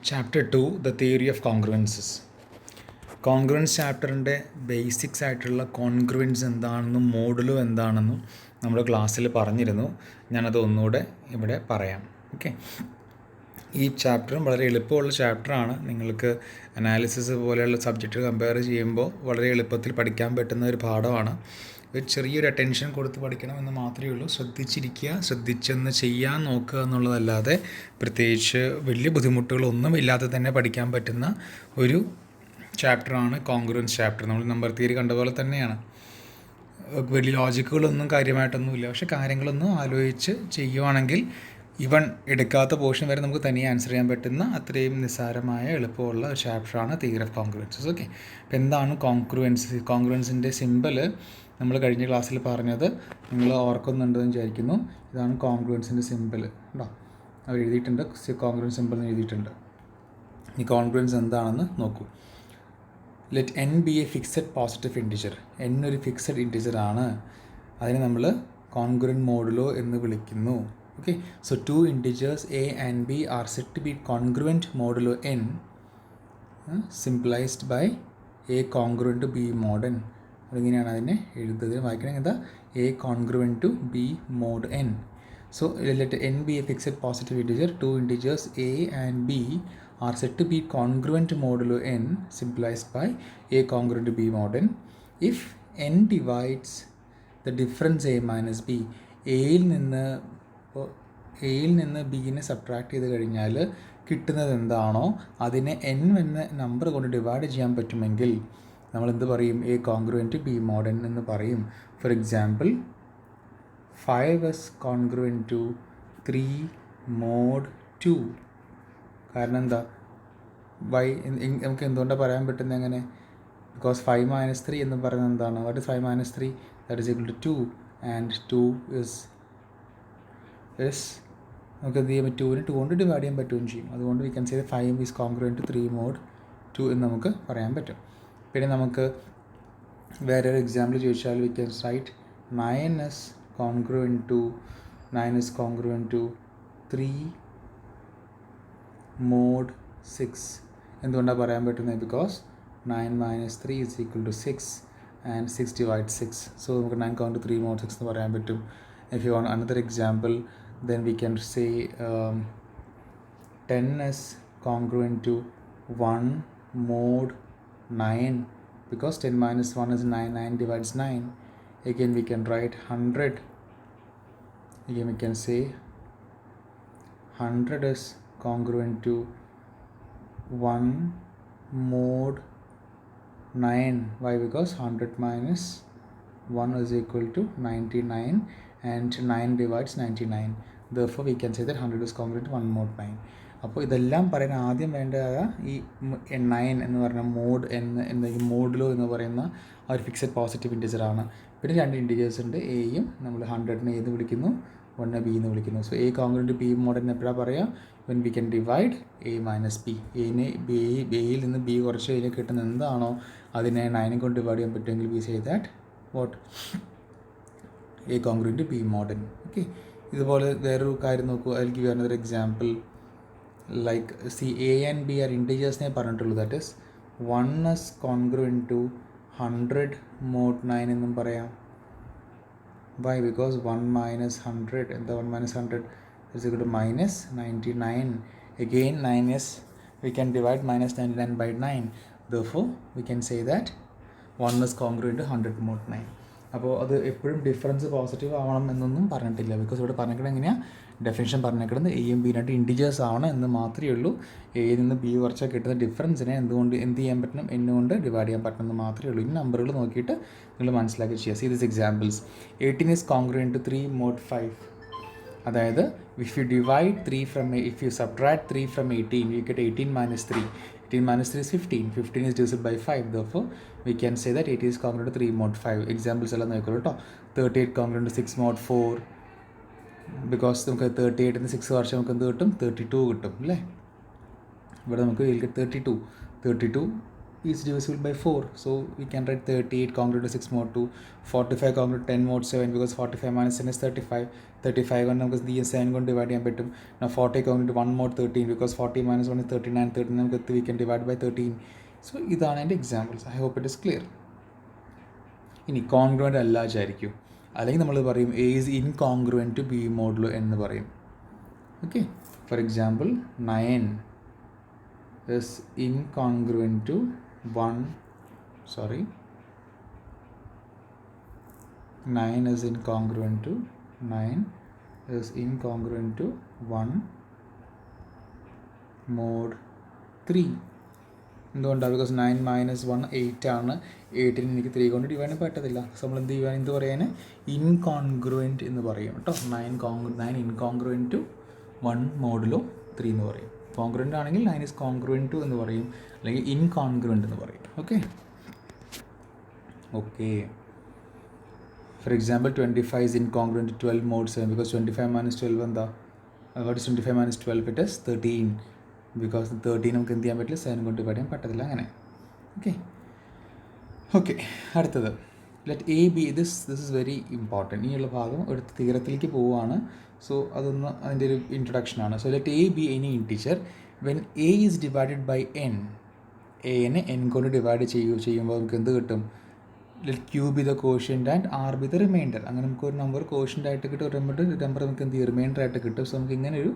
Chapter 2 the theory of congruences. Congruence ചാപ്റ്ററിൻ്റെ basics ആയിട്ടുള്ള congruence എന്താണെന്നും മോഡുലും എന്താണെന്നും നമ്മുടെ ക്ലാസ്സിൽ പറഞ്ഞിരുന്നു. ഞാനത് ഒന്നുകൂടെ ഇവിടെ പറയാം. ഓക്കെ, ഈ ചാപ്റ്ററും വളരെ എളുപ്പമുള്ള ചാപ്റ്ററാണ്. നിങ്ങൾക്ക് അനാലിസിസ് പോലെയുള്ള സബ്ജക്റ്റ് കമ്പയർ ചെയ്യുമ്പോൾ വളരെ എളുപ്പത്തിൽ പഠിക്കാൻ പറ്റുന്ന ഒരു പാഠമാണ്. ഒരു ചെറിയൊരു അറ്റൻഷൻ കൊടുത്ത് പഠിക്കണമെന്ന് മാത്രമേ ഉള്ളൂ. ശ്രദ്ധിച്ചിരിക്കുക, ശ്രദ്ധിച്ചെന്ന് ചെയ്യാൻ നോക്കുക എന്നുള്ളതല്ലാതെ പ്രത്യേകിച്ച് വലിയ ബുദ്ധിമുട്ടുകളൊന്നും ഇല്ലാതെ തന്നെ പഠിക്കാൻ പറ്റുന്ന ഒരു ചാപ്റ്ററാണ് കോൺഗ്രുവൻസ് ചാപ്റ്റർ. നമ്മൾ നമ്പർ തിയറി കണ്ട പോലെ തന്നെയാണ്. വലിയ ലോജിക്കുകളൊന്നും കാര്യമായിട്ടൊന്നുമില്ല, പക്ഷേ കാര്യങ്ങളൊന്നും ആലോചിച്ച് ചെയ്യുവാണെങ്കിൽ ഇവൺ എടുക്കാത്ത പോർഷൻ വരെ നമുക്ക് തനിയെ ആൻസർ ചെയ്യാൻ പറ്റുന്ന അത്രയും നിസ്സാരമായ എളുപ്പമുള്ള ഒരു ചാപ്റ്ററാണ് തിയറി ഓഫ് കോൺഗ്രുവൻസസ്. ഓക്കെ, അപ്പോൾ എന്താണ് കോൺഗ്രുവൻസ്? കോൺഗ്രുവൻസിൻ്റെ സിമ്പിൾ നമ്മൾ കഴിഞ്ഞ ക്ലാസ്സിൽ പറഞ്ഞത് നിങ്ങൾ ഓർക്കുന്നുണ്ടെന്ന് വിചാരിക്കുന്നു. ഇതാണ് കോൺഗ്രുവൻസിൻ്റെ സിമ്പിൾ. കേട്ടോ, അവർ എഴുതിയിട്ടുണ്ട്, കോൺഗ്രുവൻസ് സിമ്പിൾ എന്ന് എഴുതിയിട്ടുണ്ട്. ഈ കോൺഗ്രുവൻസ് എന്താണെന്ന് നോക്കൂ. Let N B A fixed positive integer. N ഒരു ഫിക്സഡ് ഇൻറ്റിജർ ആണ്. അതിനെ നമ്മൾ കോൺഗ്രുവൻറ്റ് മോഡുലോ എന്ന് വിളിക്കുന്നു. Okay, so two integers a and b are said to be congruent modulo n, symbolized by a congruent to b mod n. അതിങ്ങനെയാണ് അതിനെ എഴുതുന്നത്. വായിക്കണമെങ്കിൽ എന്താ? a congruent to b mod n. So let n be a fixed positive integer. Two integers a and b are said to be congruent modulo n, symbolized by a congruent to b mod n. If n divides the difference a minus b, എയിൽ നിന്ന് ബിനെ subtract ചെയ്ത് കഴിഞ്ഞാൽ കിട്ടുന്നത് എന്താണോ അതിനെ N എന്ന number കൊണ്ട് divide ചെയ്യാൻ പറ്റുമെങ്കിൽ നമ്മൾ എന്ത് പറയും? A congruent B mod N എന്ന് പറയും. For example 5s congruent to 3 mod 2. കാരണം എന്താ? നമുക്ക് എന്തുകൊണ്ടാണ് പറയാൻ പറ്റുന്നത് എങ്ങനെ? ബിക്കോസ് 5 - 3 എന്ന് പറയുന്നത് എന്താണ്? What is 5 - 3? That is equal to 2, and 2 is നമുക്ക് എന്ത് ചെയ്യാൻ പറ്റും? 2 കൊണ്ട് ഡിവൈഡ് ചെയ്യാൻ പറ്റുകയും ചെയ്യും. അതുകൊണ്ട് we can say 5 is congruent to 3 mod 2 എന്ന് നമുക്ക് പറയാൻ പറ്റും. പിന്നെ നമുക്ക് വേറൊരു എക്സാമ്പിൾ ചോദിച്ചാൽ we can write 9 congruent to 3 mod 6. എന്തുകൊണ്ടാണ് പറയാൻ പറ്റുന്നത്? Because 9 - 3 is equal to 6 and 6 divides 6. So നമുക്ക് 9 കോൺഗ്രുവൻറ്റ് 3 mod 6 എന്ന് പറയാൻ പറ്റും. If you want another example, then we can say 10s congruent to 1 mod 9, because 10 minus 1 is 9, 9 divides 9. Again we can write 100. Again we can say 100 is congruent to 1 mod 9. Why? Because 100 minus 1 is equal to 99, and 9 divides 99. Therefore we can say that 100 is congruent to 1 mod 9. അപ്പോൾ ഇതെല്ലാം പറയാൻ ആദ്യം വേണ്ടതായ ഈ 9 എന്ന് പറഞ്ഞ mode എന്ന ഈ മോഡുലോ എന്ന് പറയുന്ന ആ ഒരു ഫിക്സഡ് പോസിറ്റീവ് ഇൻറ്റിജർ ആണ്. പിന്നെ 2 ഇൻറ്റിജേഴ്സ് ഉണ്ട്, എയും നമ്മൾ 100നെ ഏത് വിളിക്കുന്നു? 1 ബി എന്ന് വിളിക്കുന്നു. So A congruent B mod എന്ന് എപ്പോഴാണ് പറയുക? When we can divide A minus B. എയിൽ നിന്ന് ബി കുറച്ച് കഴിഞ്ഞാൽ കിട്ടുന്ന എന്താണോ അതിനെ 9 കൊണ്ട് ഡിവൈഡ് ചെയ്യാൻ പറ്റുമെങ്കിൽ we say that what? A congruent B mod N. Okay, ഇതുപോലെ വേറൊരു കാര്യം നോക്കൂ. I will give another example. Like C A and B are ഇൻറ്റിജേഴ്സിനെ പറഞ്ഞിട്ടുള്ളൂ. That is 1s congruent to 100 mod 9 എന്നും പറയാം. വൈ? ബിക്കോസ് 1 minus 100, എന്താ 1 minus 100 is equal to minus 99. Again 9 is, we can divide minus 99 by 9. Therefore we can say that 1 is congruent to 100 mod 9. അപ്പോൾ അത് എപ്പോഴും difference positive ആവണം എന്നൊന്നും പറഞ്ഞിട്ടില്ല. Because ഇവിടെ പറഞ്ഞിരിക്കുന്നത് എങ്ങനെയാണ്? ഡെഫിനിഷൻ പറഞ്ഞിരിക്കുന്നത് എയും ബി രണ്ട് ഇൻറ്റിജേഴ്സ് ആണ് എന്ന് മാത്രമേ ഉള്ളൂ. എയിൽ നിന്ന് ബി കുറച്ചാൽ കിട്ടുന്ന ഡിഫറൻസിനെ എന്ത് ചെയ്യാൻ പറ്റണം? എന്നുകൊണ്ട് ഡിവൈഡ് ചെയ്യാൻ പറ്റുന്നത് മാത്രമേ ഉള്ളൂ. ഈ നമ്പറുകൾ നോക്കിയിട്ട് നിങ്ങൾ മനസ്സിലാക്കി ചെയ്യുക. See this examples. 18 is congruent to 3 mod 5. അതായത് if you subtract 3 from 18, you get 18 minus 3. 18 minus 3 is 15. 15 is divided by 5. Therefore we can say that 18 is congruent to 3 mod 5. Examples എല്ലാം നോക്കിക്കോളൂ കേട്ടോ. 38 congruent to 6 mod 4. ബിക്കോസ് നമുക്ക് 38 6 വർഷം നമുക്ക് എന്ത് കിട്ടും? 32 കിട്ടും അല്ലേ? ഇവിടെ നമുക്ക് 32 is divisible by 4. So we can write 38 congruent to 6 mod 2, 45 congruent to 10 mod 7 because 45 minus 10 is 35. 35 കൊണ്ട് നമുക്ക് ഈ 7 കൊണ്ട് ഡിവൈഡ് ചെയ്യാൻ പറ്റും. Now 40 congruent to 1 mod 13 because 40 minus 1 is 39. 13 നമുക്ക് we can divide by 13. So ഇതാണ് എൻ്റെ എക്സാമ്പിൾസ്. I hope it is clear. ഇനി കോൺഗ്രുവൻ്റ് അല്ല വിചാരിക്കും, അല്ലെങ്കിൽ നമ്മൾ പറയും A is incongruent to B modulo എന്ന് പറയും. Okay, for example 9 is incongruent to 9 is incongruent to 1 mod 3. എന്തുകൊണ്ടാണ്? ബിക്കോസ് 9 മൈനസ് 1 8 ആണ്. 8ന് എനിക്ക് 3 കൊണ്ട് ഡിവൈഡ് ചെയ്യാൻ പറ്റത്തില്ല. സോ നമ്മൾ എന്ത് പറയാൻ? ഇൻകോൺഗ്രുവൻറ്റ് എന്ന് പറയും കേട്ടോ. 9 ഇൻകോൺഗ്രുവൻറ്റ് ടു 1 മോഡുലോ 3 എന്ന് പറയും. കോൺഗ്രുവൻ്റ് ആണെങ്കിൽ 9 is congruent to എന്ന് പറയും, അല്ലെങ്കിൽ ഇൻകോൺഗ്രുവൻ്റ് എന്ന് പറയും. Okay, for example 25 is incongruent to 12 mod 7 because 25 minus 12 എന്താ? What is 25 minus 12? It is 13 because 13 നമുക്ക് എന്ത് ചെയ്യാൻ പറ്റില്ല? 7 കൊണ്ട് ഡിവൈഡ് ചെയ്യാൻ പറ്റത്തില്ല. അങ്ങനെ. ഓക്കെ, അടുത്തത് let A B. This is very important. ഇനിയുള്ള ഭാഗം ഒരു തീരത്തിലേക്ക് പോവുകയാണ്. സോ അതൊന്ന് അതിൻ്റെ ഒരു ഇൻട്രൊഡക്ഷനാണ്. So let A B any integer when A is divided by N. എനെ എൻ കൊണ്ട് ഡിവൈഡ് ചെയ്യുമ്പോൾ നമുക്ക് എന്ത് കിട്ടും? Let Q be the quotient and R be the remainder. അങ്ങനെ നമുക്ക് ഒരു നമ്പർ കോഷ്യൻ്റ് ആയിട്ട് കിട്ടും, ഒരു നമ്പർ നമുക്ക് എന്ത് ചെയ്യും? റിമൈൻഡർ ആയിട്ട് കിട്ടും. സോ നമുക്ക് ഇങ്ങനെ ഒരു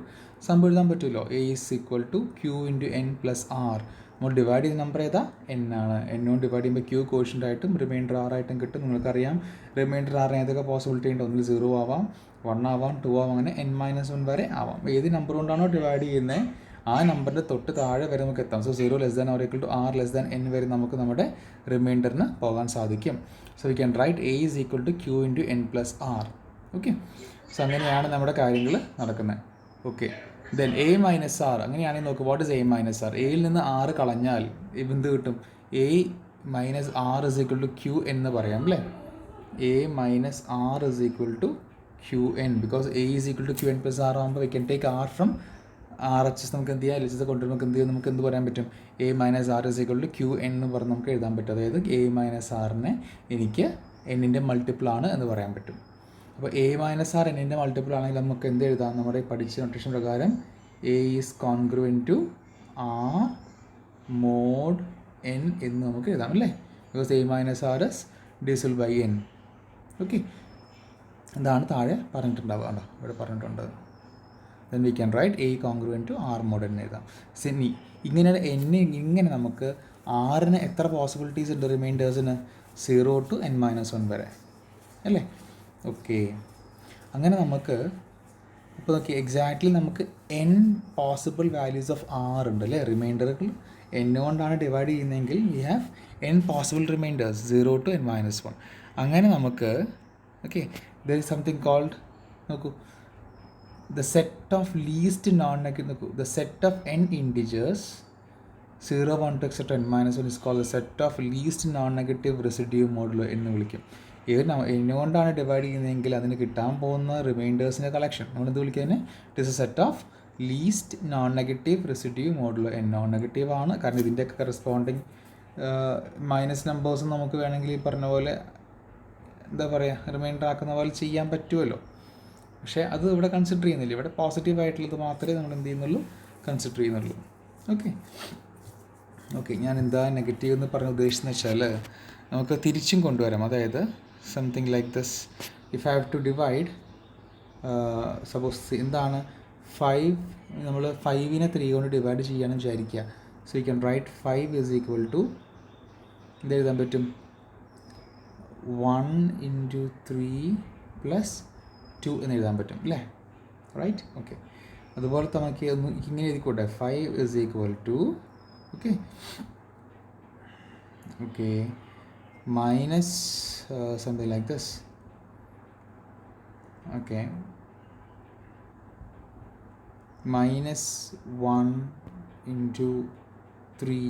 സംഭവം എഴുതാൻ പറ്റുമല്ലോ. A is equal to Q into N plus R. നമ്മൾ ഡിവൈഡ് ചെയ്ത നമ്പർ ഏതാ? എൻ ആണ്. എന്നോട് ഡിവൈഡ് ചെയ്യുമ്പോൾ ക്യൂ കോഷ്യൻ്റ് ആയിട്ടും റിമൈൻഡർ ആർ ആയിട്ടും കിട്ടും. നിങ്ങൾക്കറിയാം റിമൈൻഡർ ആറിന് ഏതൊക്കെ പോസിബിലിറ്റി ഉണ്ട്? ഒന്നിൽ 0 ആവാം, 1 ആവാം, 2 ആവാം, അങ്ങനെ n-1 വരെ ആവാം. ഏത് നമ്പർ കൊണ്ടാണോ ഡിവൈഡ് ചെയ്യുന്നത് ആ നമ്പറിൻ്റെ തൊട്ട് താഴെ വരെ നമുക്ക് എത്താം. So 0 less than or equal to r less than n വരെ നമുക്ക് നമ്മുടെ റിമൈൻഡറിന് പോകാൻ സാധിക്കും. So we can write a is equal to Q into N plus R. Okay, so അങ്ങനെയാണ് നമ്മുടെ കാര്യങ്ങൾ നടക്കുന്നത്. Okay, then A minus R. അങ്ങനെയാണെങ്കിൽ നോക്ക്, what is A minus R? എയിൽ നിന്ന് ആറ് കളഞ്ഞാൽ എന്ത് കിട്ടും? A minus R is equal to Q എന്ന് പറയാം അല്ലേ? A minus R is equal to Q N because A is equal to Q N plus R ആകുമ്പോൾ we can take R from R H S. നമുക്ക് എന്ത് ചെയ്യാം? L H S കൊണ്ടുവരുമ്പോൾ നമുക്ക് എന്ത് ചെയ്യാം? നമുക്ക് എന്ത് പറയാൻ പറ്റും? A minus R is equal to Q N എന്ന് പറഞ്ഞ് നമുക്ക് എഴുതാൻ പറ്റും. അതായത് എ മൈനസ് ആറിനെ എനിക്ക് എന്നിൻ്റെ മൾട്ടിപ്പിളാണ് എന്ന് പറയാൻ പറ്റും. അപ്പോൾ എ മൈനസ് ആർ എന്നിൻ്റെ മൾട്ടിപ്പിൾ ആണെങ്കിൽ നമുക്ക് എന്ത് എഴുതാം? നമ്മുടെ പഠിച്ച നൊട്ടേഷൻ പ്രകാരം a is congruent to r mod N എന്ന് നമുക്ക് എഴുതാം അല്ലേ? Because a minus R is divisible by n. Okay, ഇതാണ് താഴെ പറഞ്ഞിട്ടുണ്ടാവുക. കേട്ടോ, ഇവിടെ പറഞ്ഞിട്ടുണ്ട്. Then we can write A congruent to r mod എന്ന് എഴുതാം. സിനി ഇങ്ങനെ നമുക്ക് ആറിന് എത്ര പോസിബിലിറ്റീസ് ഉണ്ട്? റിമൈൻഡേഴ്സിന് 0 to n-1 വരെ അല്ലേ? ഓക്കെ, അങ്ങനെ നമുക്ക് ഇപ്പോൾ നോക്കി എക്സാക്ട്ലി നമുക്ക് n possible values of R ഉണ്ട് അല്ലേ? റിമൈൻഡറുകൾ n കൊണ്ടാണ് ഡിവൈഡ് ചെയ്യുന്നതെങ്കിൽ we have n possible remainders 0 to n-1. അങ്ങനെ നമുക്ക് okay there is something called, നോക്കൂ, the set of least non negative. നോക്കൂ, the set of n integers 0, 1 to etc. n-1 is called the set of least non-negative residue modulo എന്ന് വിളിക്കും. ഇത് n കൊണ്ടാണ് divide ചെയ്യുന്നതെങ്കിൽ അതിന് കിട്ടാൻ പോകുന്ന റിമൈൻഡേഴ്സിൻ്റെ കളക്ഷൻ നമ്മളെന്ത് വിളിക്കുന്നത്? It is A set of least non negative residue modulo. n non negative ആണ്, കാരണം ഇതിൻ്റെയൊക്കെ കറസ്പോണ്ടിങ് മൈനസ് നമ്പേഴ്സും നമുക്ക് വേണമെങ്കിൽ ഈ പറഞ്ഞ പോലെ എന്താ പറയുക റിമൈൻഡർ ആക്കുന്ന പോലെ ചെയ്യാൻ പറ്റുമല്ലോ. പക്ഷേ അത് ഇവിടെ കൺസിഡർ ചെയ്യുന്നില്ല. ഇവിടെ പോസിറ്റീവ് ആയിട്ടുള്ളത് മാത്രമേ നമ്മൾ എന്ത് ചെയ്യുന്നുള്ളൂ? കൺസിഡർ ചെയ്യുന്നുള്ളൂ. ഓക്കെ, ഞാൻ എന്താ നെഗറ്റീവ് എന്ന് പറഞ്ഞ ഉദ്ദേശിച്ചെന്ന് വെച്ചാൽ നമുക്ക് തിരിച്ചും കൊണ്ടുവരാം. അതായത് something like this. If I have to divide suppose എന്താണ് 5, നമ്മൾ 5നെ 3 കൊണ്ട് ഡിവൈഡ് ചെയ്യാമെന്ന് വിചാരിക്കുക. So you can write 5 is equal to എന്ത് എഴുതാൻ പറ്റും? 1 into 3 plus 2 എന്ന് എഴുതാൻ പറ്റും അല്ലേ? റൈറ്റ്. ഓക്കെ, അതുപോലെ നമുക്ക് ഇങ്ങനെ എഴുതിക്കോട്ടെ. 5 is equal to okay minus something like this. Okay, minus 1 into 3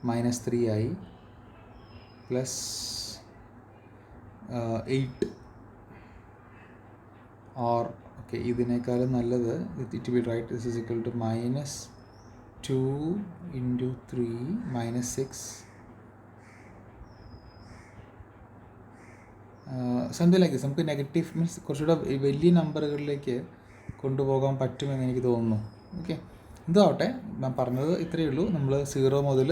minus 3i plus 8 or okay ഇതിനേക്കാളും നല്ലത് it will write this is equal to minus 2 into 3 minus 6 something like this. നമുക്ക് negative means കുറച്ചുകൂടെ വലിയ നമ്പറുകളിലേക്ക് കൊണ്ടുപോകാൻ പറ്റുമെന്ന് എനിക്ക് തോന്നുന്നു. Okay, എന്താവട്ടെ, ഞാൻ പറഞ്ഞത് ഇത്രയേ ഉള്ളൂ. നമ്മൾ 0 മുതൽ